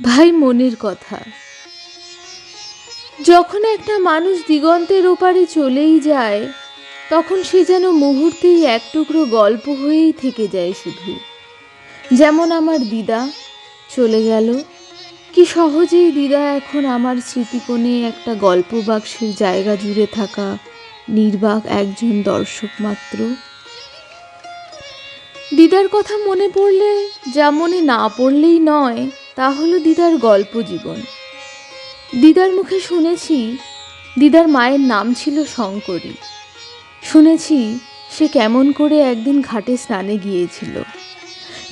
ভাই মনের কথা। যখন একটা মানুষ দিগন্তের ওপারে চলেই যায়, তখন সে যেন মুহূর্তেই এক টুকরো গল্প হয়েই থেকে যায় শুধু। যেমন আমার দিদা চলে গেল, কি সহজেই দিদা এখন আমার স্মৃতিকোণে একটা গল্প বাক্সের জায়গা জুড়ে থাকা নির্বাক একজন দর্শক মাত্র। দিদার কথা মনে পড়লে, যা মনে না পড়লেই নয়, তা হলো দিদার গল্প জীবন। দিদার মুখে শুনেছি দিদার মায়ের নাম ছিল শঙ্করী। শুনেছি সে কেমন করে একদিন ঘাটে স্নানে গিয়েছিল,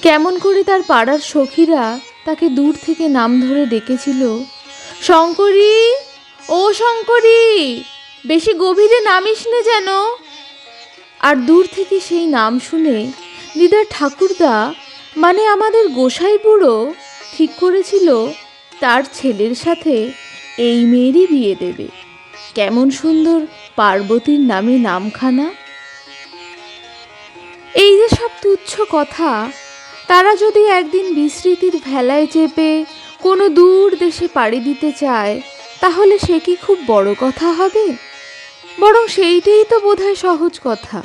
কেমন করে তার পাড়ার সখীরা তাকে দূর থেকে নাম ধরে ডেকেছিল, শঙ্করী, ও শঙ্করী, বেশি গভীরে নামিস নে যেন। আর দূর থেকে সেই নাম শুনে দিদার ঠাকুরদা, মানে আমাদের গোসাই বুড়ো, ঠিক করেছিল তার ছেলের সাথে এই মেয়েরই বিয়ে দেবে। কেমন সুন্দর পার্বতীর নামে নামখানা। এই যে সব তুচ্ছ কথা, তারা যদি একদিন বিস্মৃতির ভেলায় চেপে কোনো দূর দেশে পাড়ি দিতে চায়, তাহলে সে কি খুব বড় কথা হবে? বরং সেইটাই তো বোধহয় সহজ কথা।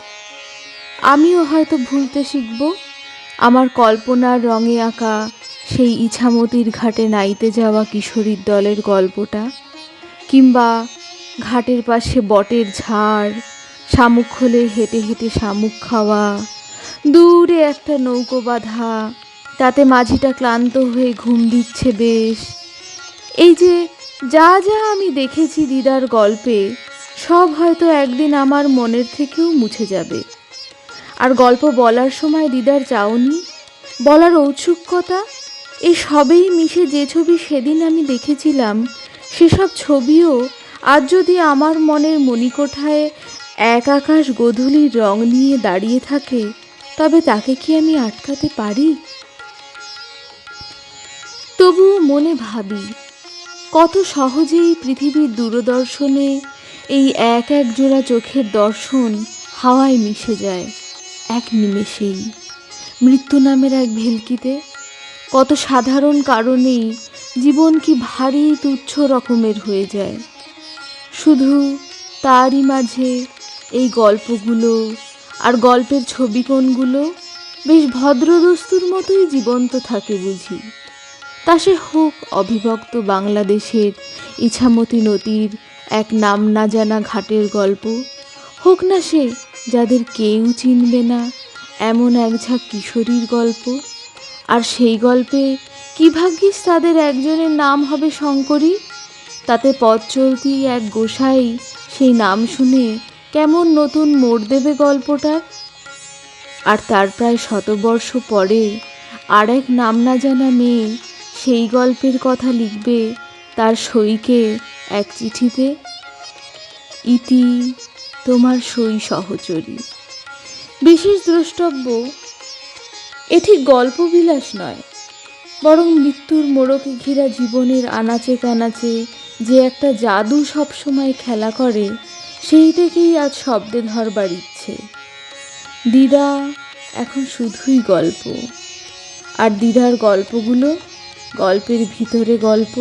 আমিও হয়তো ভুলতে শিখব আমার কল্পনার রঙে আঁকা সেই ইছামতির ঘাটে নাইতে যাওয়া কিশোরীর দলের গল্পটা, কিংবা ঘাটের পাশে বটের ঝাড়, শামুক খোলে হেঁটে হেঁটে শামুক খাওয়া, দূরে একটা নৌকো বাঁধা, তাতে মাঝিটা ক্লান্ত হয়ে ঘুম দিচ্ছে বেশ। এই যে যা যা আমি দেখেছি দিদার গল্পে, সব হয়তো একদিন আমার মনের থেকেও মুছে যাবে। আর গল্প বলার সময় দিদার চাউনি, বলার ঔৎসুক্যতা, এই সবেই মিশে যে ছবি সেদিন আমি দেখেছিলাম, সেসব ছবিও আজ যদি আমার মনের মণিকোঠায় এক আকাশ গোধূলির রং নিয়ে দাঁড়িয়ে থাকে, তবে তাকে কি আমি আটকাতে পারি? তবুও মনে ভাবি, কত সহজেই পৃথিবীর দূরদর্শনে এই এক এক জোড়া চোখের দর্শন হাওয়ায় মিশে যায় এক নিমেষেই, মৃত্যু নামের এক ভেলকিতে। কত সাধারণ কারণেই জীবন কি ভারী তুচ্ছ রকমের হয়ে যায়। শুধু তারই মাঝে এই গল্পগুলো আর গল্পের ছবিকোণগুলো বেশ ভদ্রদস্তুর মতোই জীবন্ত থাকে বুঝি। তা সে হোক অবিভক্ত বাংলাদেশের ইছামতি নদীর এক নাম না জানা ঘাটের গল্প, হোক না সে যাদের কেউ চিনবে না এমন এক ঝাঁক কিশোরীর গল্প। আর সেই গল্পে কি ভাগ্যিস তাদের একজনের নাম হবে শঙ্করী, তাতে পথ চলতি এক গোসাই সেই নাম শুনে কেমন নতুন মোড় দেবে গল্পটার। আর তার প্রায় শতবর্ষ পরে আর এক নাম না জানা মেয়ে সেই গল্পের কথা লিখবে তার সইকে এক চিঠিতে, ইতি তোমার সই সহচরী। বিশেষ দ্রষ্টব্য, এ ঠিক গল্পবিলাস নয়, বরং মৃত্যুর মোড়কে ঘেরা জীবনের আনাচে কানাচে যে একটা জাদু সবসময় খেলা করে, সেইটাকেই আজ শব্দে ধরবার ইচ্ছে। দিদা এখন শুধুই গল্প, আর দিদার গল্পগুলো গল্পের ভিতরে গল্প।